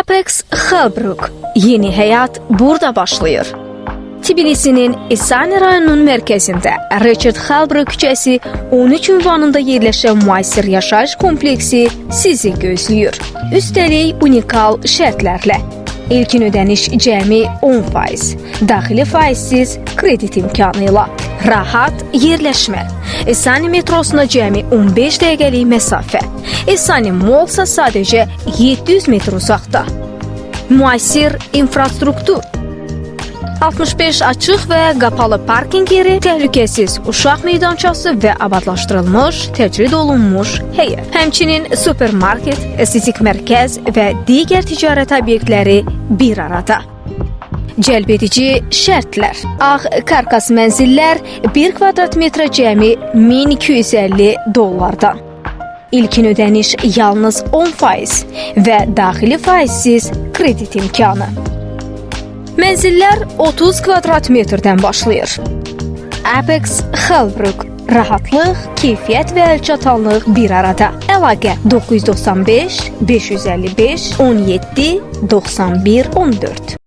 Apex Hellbrook. Yeni hayat burada başlayır. Tbilisinin İsani rayonunun mərkəzində Richard Hellbrook küçəsi 13 ünvanında yerləşən müasir yaşayış kompleksi sizi gözləyir. Üstəlik unikal şərtlərlə. İlkin ödəniş cəmi 10%, daxili faizsiz kredit imkanı ilə. Rahat yerləşmə. İsani metrosuna cəmi 15 dəqiqəlik məsafə. İsani Mallsa sadəcə 700 metr uzaqda. Müasir infrastruktur. 65 açıq və qapalı parking yeri, təhlükəsiz uşaq meydançası və abadlaşdırılmış, təcrid olunmuş həyət. Həmçinin supermarket, estetik mərkəz və digər ticarət obyektləri bir arada. Cəlb edici şərtlər. Ağ karkas mənzillər 1 kvadrat metrə cəmi $1250. İlkin ödəniş yalnız 10% və daxili faizsiz kredit imkanı. Mənzillər 30 kvadrat metrdən başlayır. Apex Hellbrook. Rahatlıq, keyfiyyət və əlçatanlıq bir arada. Əlaqə 995 555 17 91 14.